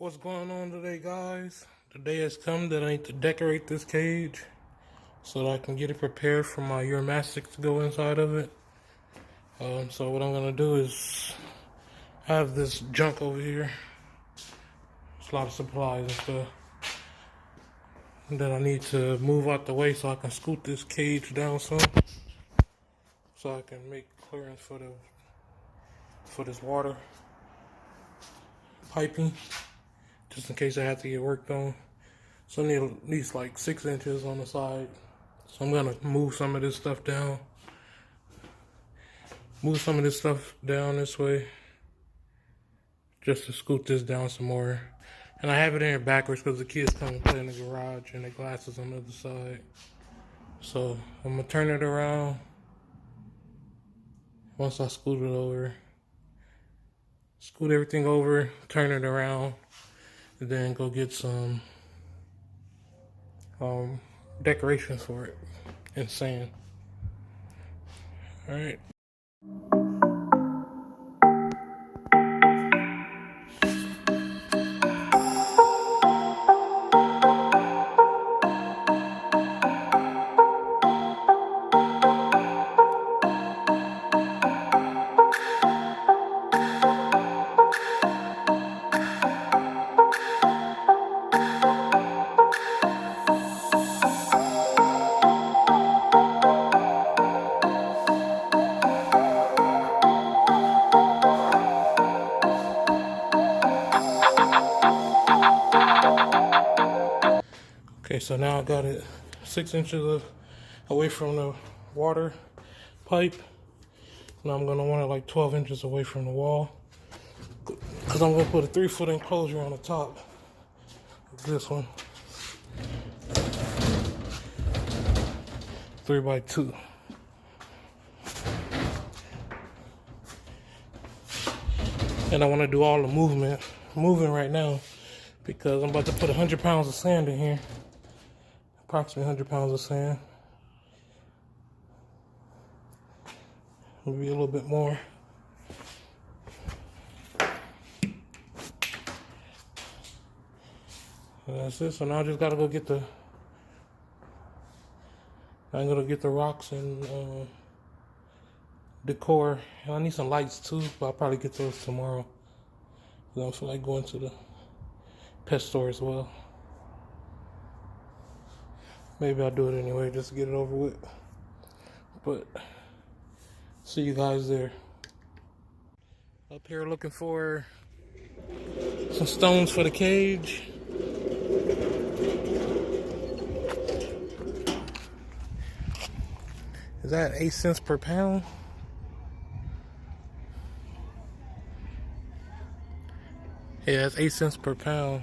What's going on today, guys? The day has come that I need to decorate this cage so that I can get it prepared for my uromastix to go inside of it. So what I'm gonna do is have this junk over here. It's a lot of supplies and stuff that I need to move out the way so I can scoot this cage down some, so I can make clearance for this water piping, just in case I have to get worked on. So I need at least like 6 inches on the side. So I'm gonna move some of this stuff down. Move some of this stuff down this way, just to scoot this down some more. And I have it in here backwards because the kids come and play in the garage and the glass is on the other side. So I'm gonna turn it around once I scoot it over. Scoot everything over, turn it around, and then go get some decorations for it and sand. All right. Okay, so now I got it 6 inches away from the water pipe. Now I'm gonna want it like 12 inches away from the wall, because I'm gonna put a 3-foot enclosure on the top of this one. 3x2. And I want to do all the moving right now, because I'm about to put 100 pounds of sand in here. Approximately 100 pounds of sand. Maybe a little bit more. And that's it. So now I just gotta go get I'm gonna get the rocks and decor. And I need some lights too, but I'll probably get those tomorrow. I don't feel like going to the pet store as well. Maybe I'll do it anyway, just to get it over with. But see you guys there. Up here looking for some stones for the cage. Is that 8 cents per pound? Yeah, it's 8 cents per pound.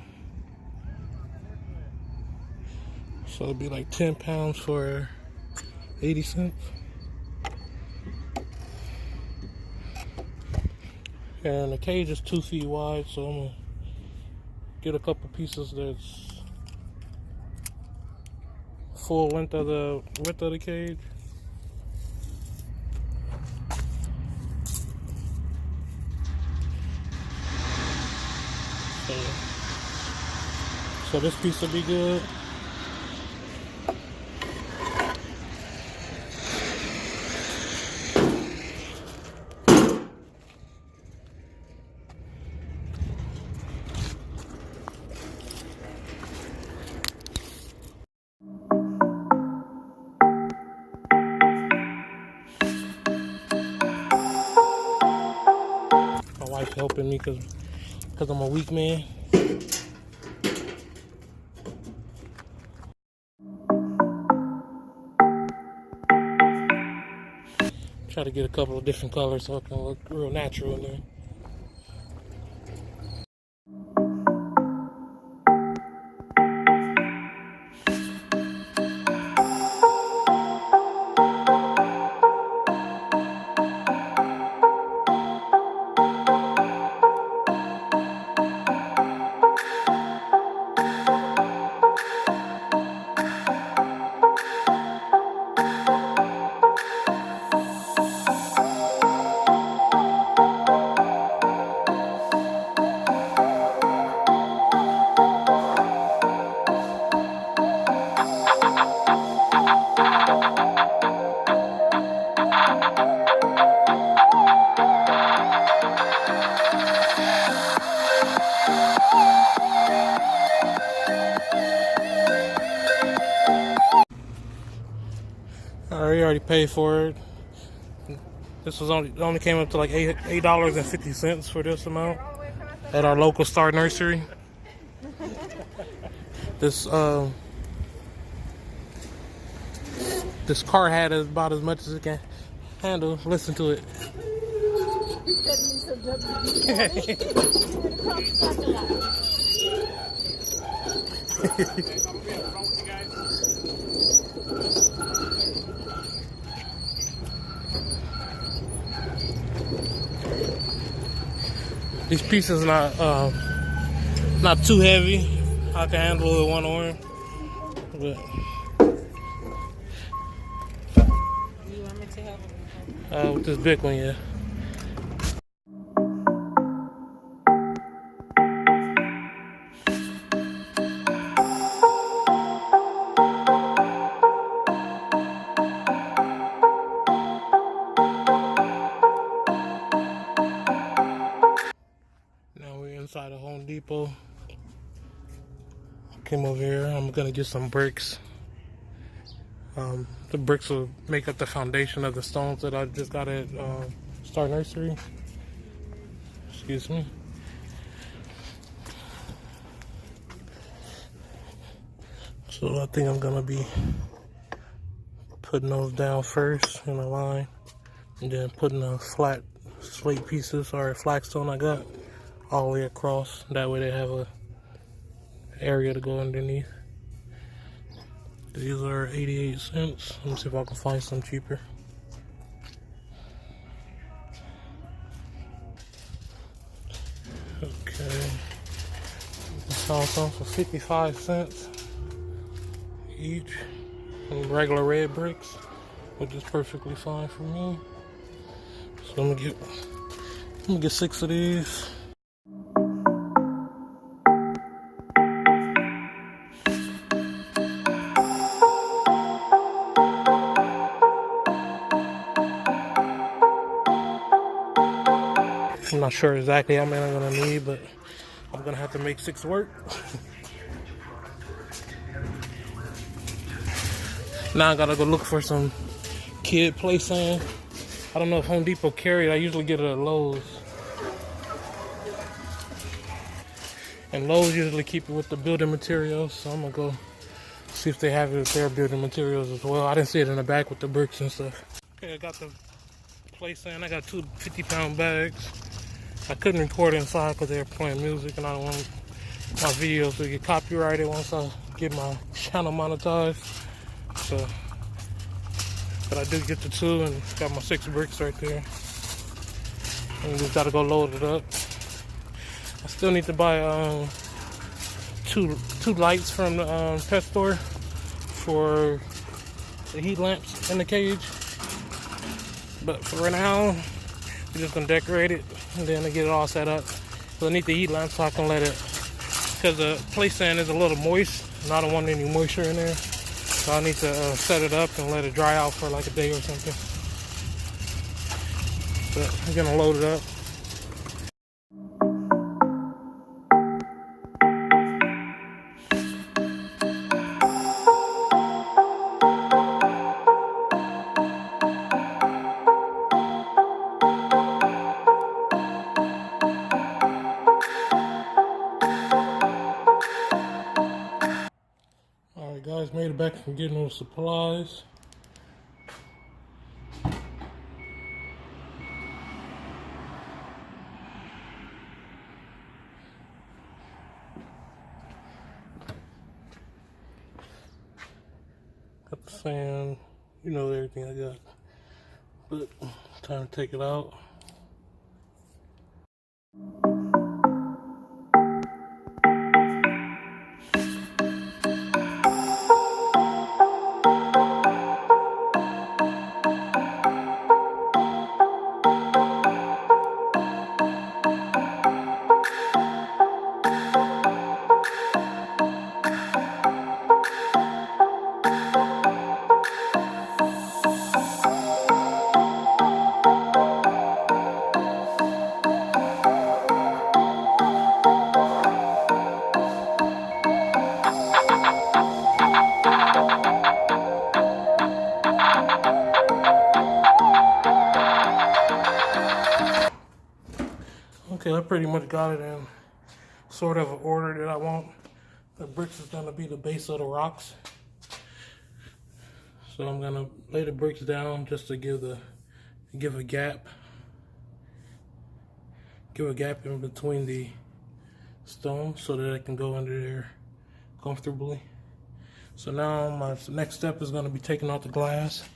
So it'd be like 10 pounds for 80 cents. And the cage is 2 feet wide, so I'm gonna get a couple pieces that's full length of the width of the cage. So this piece will be good. My wife's helping me because I'm a weak man. Try to get a couple of different colors so it can look real natural in there. already paid for it. This was only came up to like $8.50 for this amount at our local Star Nursery. This this car hat is about as much as it can handle. Listen to it. These pieces not too heavy. I can handle it with one arm. But You want me to help? with this big one, yeah. Now we're inside of Home Depot. Came over here. I'm gonna get some bricks. The bricks will make up the foundation of the stones that I just got at Star Nursery. Excuse me. So I think I'm gonna be putting those down first in a line, and then putting the flat slate pieces or flagstone I got all the way across. That way they have a area to go underneath. These are 88 cents. Let me see if I can find some cheaper. Okay. I found some for 55 cents each. Regular red bricks, which is perfectly fine for me. So I'm gonna get 6 of these. I'm not sure exactly how many I'm gonna need, but I'm gonna have to make 6 work. Now I gotta go look for some kid play sand. I don't know if Home Depot carry it. I usually get it at Lowe's. And Lowe's usually keep it with the building materials, so I'm gonna go see if they have it with their building materials as well. I didn't see it in the back with the bricks and stuff. Okay, I got the play sand. I got 2 50-pound bags. I couldn't record inside because they were playing music, and I don't want my videos to get copyrighted once I get my channel monetized. So, but I did get the 2 and got my 6 bricks right there. And just gotta go load it up. I still need to buy two lights from the pet store for the heat lamps in the cage. But for right now, we're just gonna decorate it and then get it all set up. So I need the heat lamp so I can let it, because the play sand is a little moist and I don't want any moisture in there. So I need to set it up and let it dry out for like a day or something. But I'm gonna load it up. Alright guys, made it back from getting those supplies. Got the sand, you know, everything I got. But time to take it out. pretty much got it in sort of an order that I want. The bricks is gonna be the base of the rocks. So I'm gonna lay the bricks down just to give a gap. Give a gap in between the stones so that I can go under there comfortably. So now my next step is gonna be taking out the glass.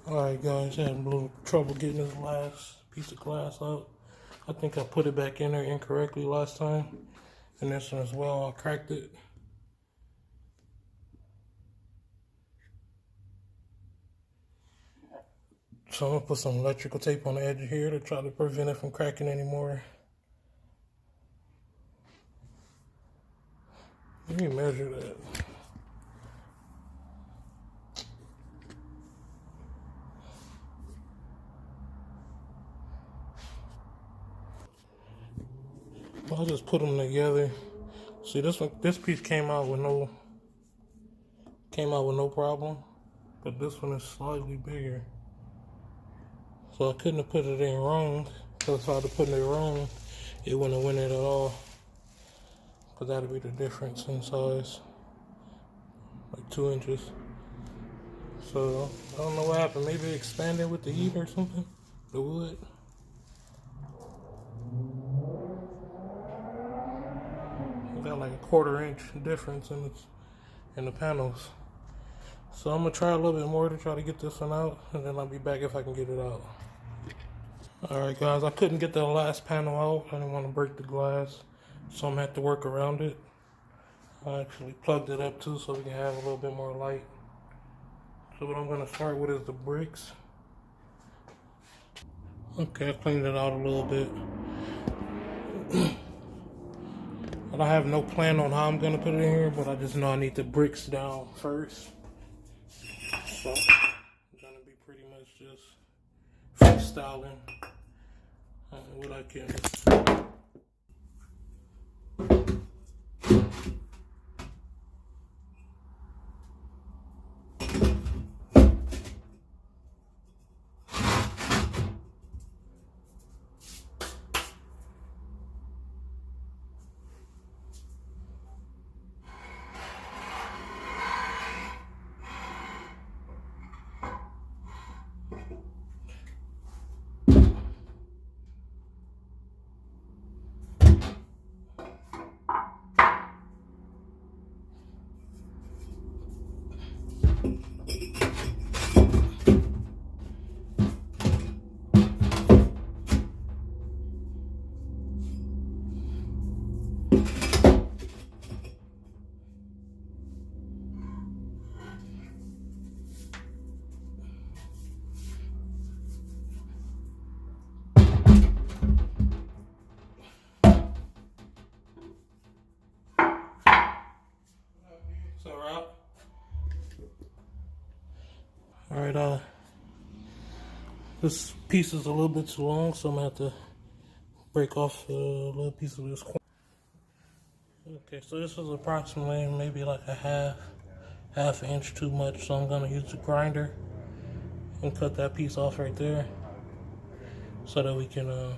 Alright guys, I had a little trouble getting this last piece of glass out. I think I put it back in there incorrectly last time. And this one as well, I cracked it. So I'm gonna put some electrical tape on the edge here to try to prevent it from cracking anymore. Let me measure that. I'll just put them together. See, this piece came out with no problem, but this one is slightly bigger. So I couldn't have put it in wrong, because if I'd have put it wrong, it wouldn't have went in at all. But that'd be the difference in size, like 2 inches. So I don't know what happened. Maybe it expanded with the heat or something. The wood. Got like a 1/4 inch difference in the panels. So I'm gonna try a little bit more to try to get this one out, and then I'll be back if I can get it out. Alright guys, I couldn't get the last panel out. I didn't want to break the glass, so I'm gonna have to work around it. I actually plugged it up too so we can have a little bit more light. So what I'm gonna start with is the bricks. Okay, I cleaned it out a little bit. I don't have no plan on how I'm gonna put it in here, but I just know I need the bricks down first. So I'm gonna be pretty much just freestyling what I can. Alright, this piece is a little bit too long, so I'm gonna have to break off a little piece of this corner. Okay, so this is approximately maybe like a half inch too much, so I'm gonna use the grinder and cut that piece off right there so that we can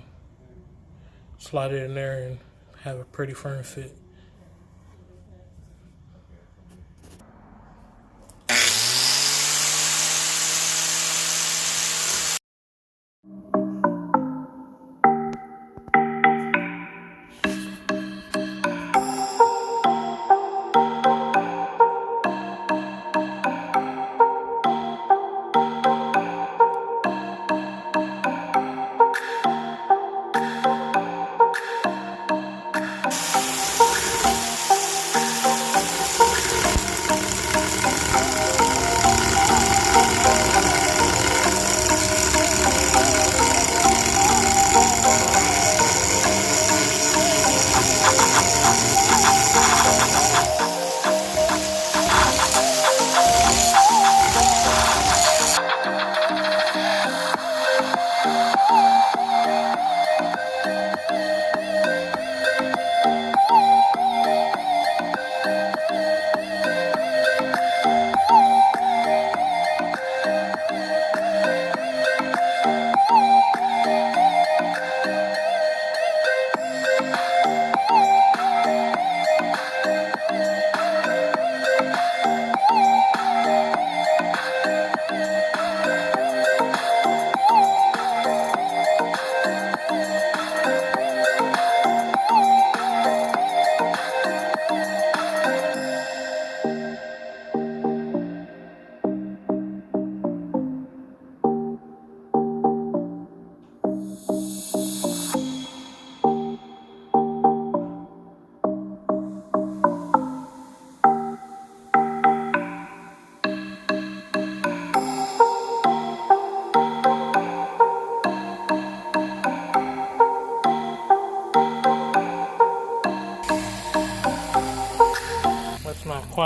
slide it in there and have a pretty firm fit.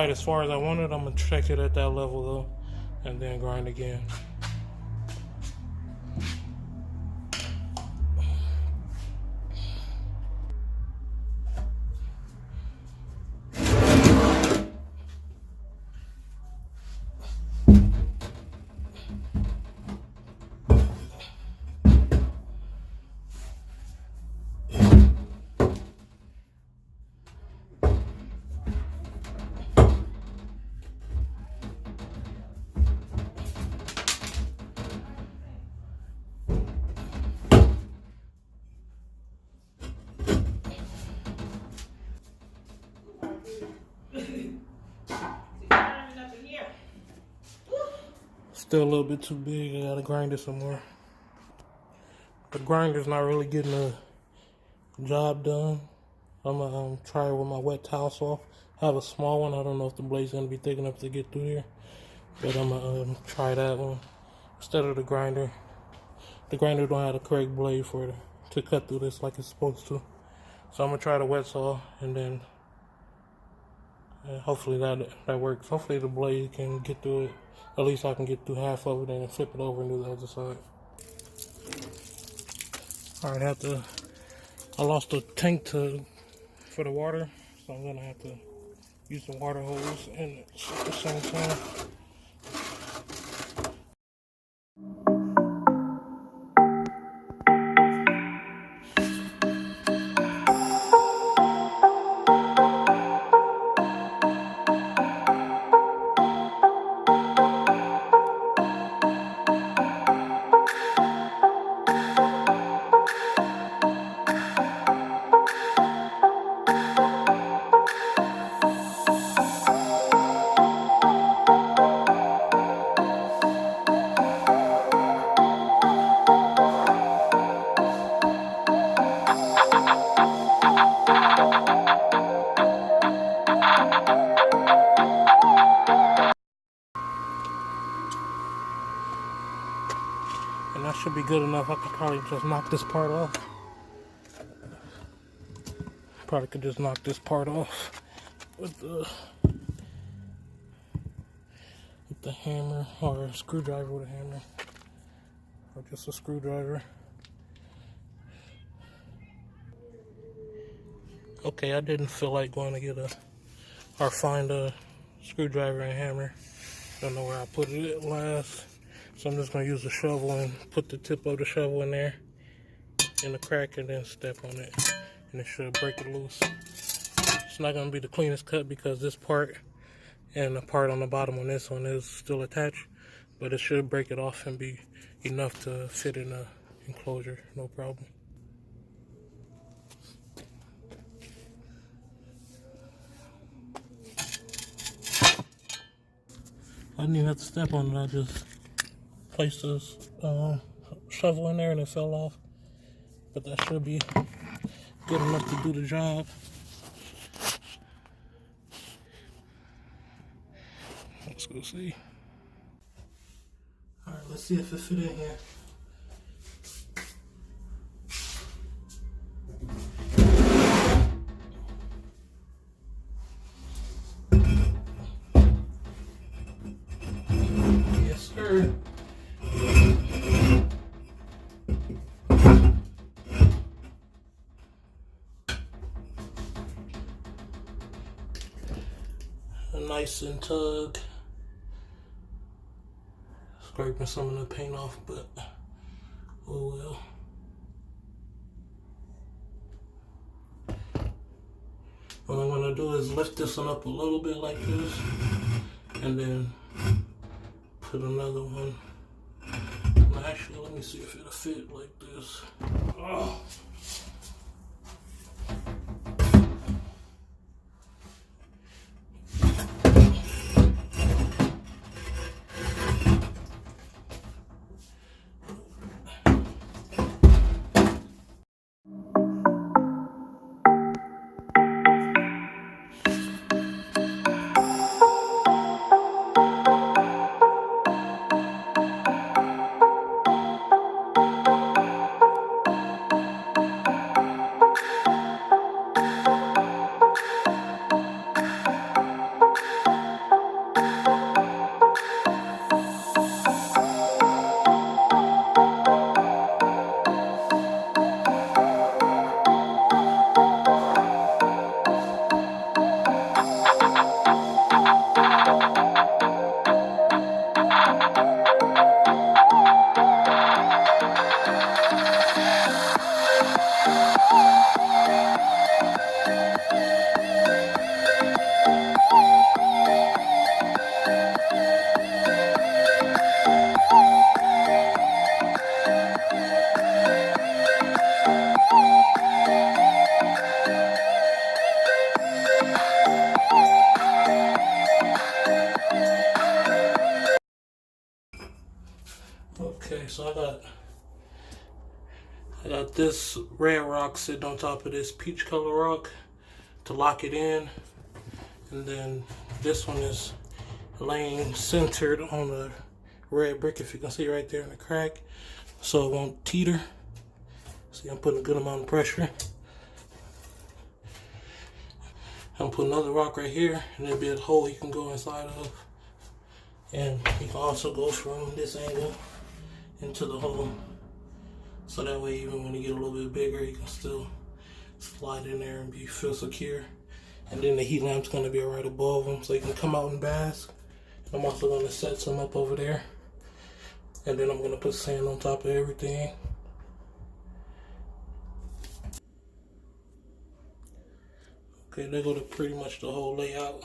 quite as far as I wanted. I'm gonna check it at that level though, and then grind again. Still a little bit too big. I gotta grind it some more. The grinder's not really getting the job done. I'm gonna try it with my wet towel saw. I have a small one. I don't know if the blade's gonna be thick enough to get through here, but I'm gonna try that one instead of the grinder. The grinder don't have the correct blade for it to cut through this like it's supposed to. So I'm gonna try the wet saw, and then hopefully that works. Hopefully the blade can get through it. At least I can get through half of it and then flip it over and do the other side. Alright, I lost the tank for the water, so I'm gonna have to use the water hose at the same time. And that should be good enough. I could probably just knock this part off. Probably could just knock this part off with the hammer, or a screwdriver with a hammer, or just a screwdriver. Okay, I didn't feel like going to get or find a screwdriver and hammer. Don't know where I put it last, so I'm just gonna use a shovel and put the tip of the shovel in there in the crack and then step on it, and it should break it loose. It's not gonna be the cleanest cut because this part and the part on the bottom on this one is still attached, but it should break it off and be enough to fit in the enclosure, no problem. I didn't even have to step on it. I just placed this shovel in there and it fell off. But that should be good enough to do the job. Let's go see. Alright, let's see if it fit in here. Yes, sir. Nice and tug. Scraping some of the paint off, but oh well. What I'm gonna do is lift this one up a little bit like this, and then put another one. Actually, let me see if it'll fit like this. Oh. Okay, so I got this red rock sitting on top of this peach color rock to lock it in, and then this one is laying centered on the red brick, if you can see right there in the crack, so it won't teeter. See, I'm putting a good amount of pressure. I'm putting another rock right here, and there'll be a hole you can go inside of, and you can also go from this angle into the hole, so that way even when you get a little bit bigger, you can still slide in there and feel secure. And then the heat lamp's going to be right above them, so you can come out and bask. I'm also going to set some up over there, and then I'm going to put sand on top of everything. Okay, there go to pretty much the whole layout.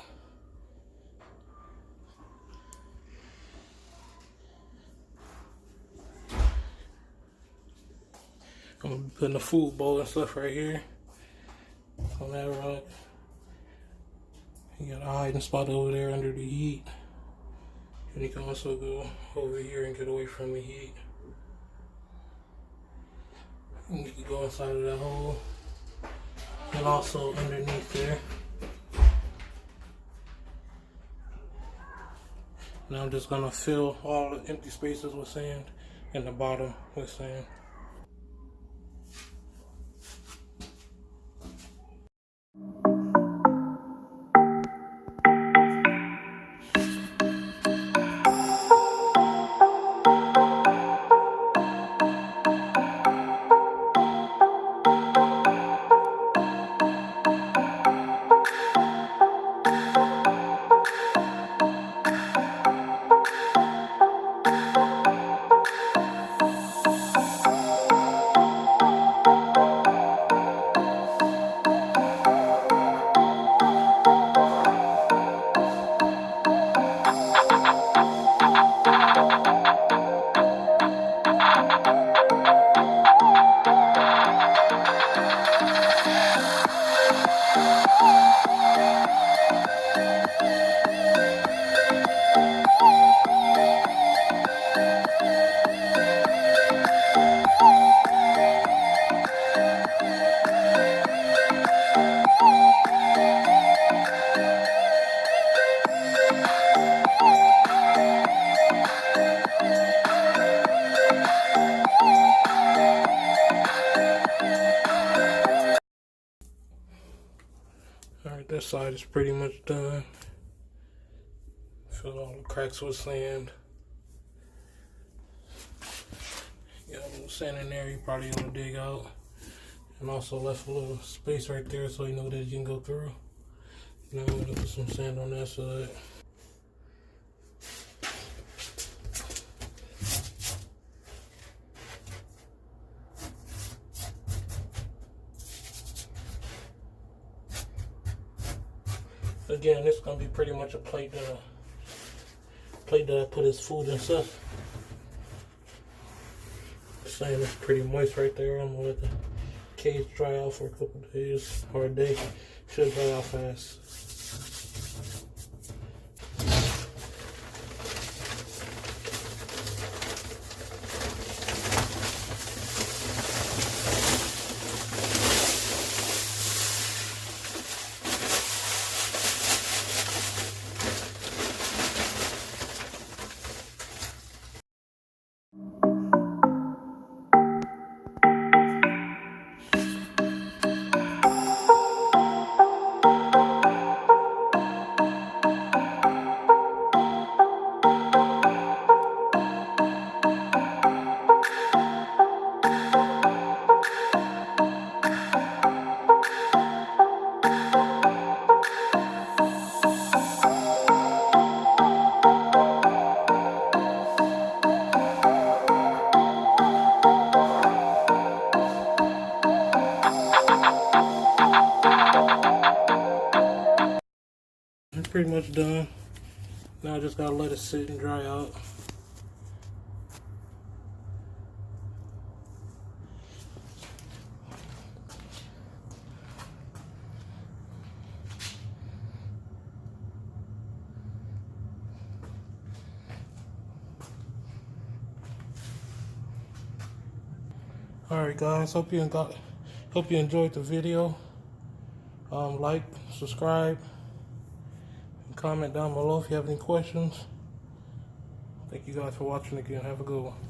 I'm going to be putting the food bowl and stuff right here on that rock. You got a hiding spot over there under the heat. And you can also go over here and get away from the heat. And you can go inside of that hole. And also underneath there. Now I'm just gonna fill all the empty spaces with sand and the bottom with sand. Alright, this side is pretty much done. Fill all the cracks with sand. Got a little sand in there you probably want to dig out. And also left a little space right there so you know that you can go through. Now I'm going to put some sand on that side. Again, this is going to be pretty much a plate that I put his food and stuff. The sand is pretty moist right there. I'm going to let the cage dry out for a couple of days or a day. Should dry out fast. I'm pretty much done. Now I just gotta let it sit and dry out. Alright guys, hope you enjoyed the video. Like, subscribe, and comment down below if you have any questions. Thank you guys for watching again. Have a good one.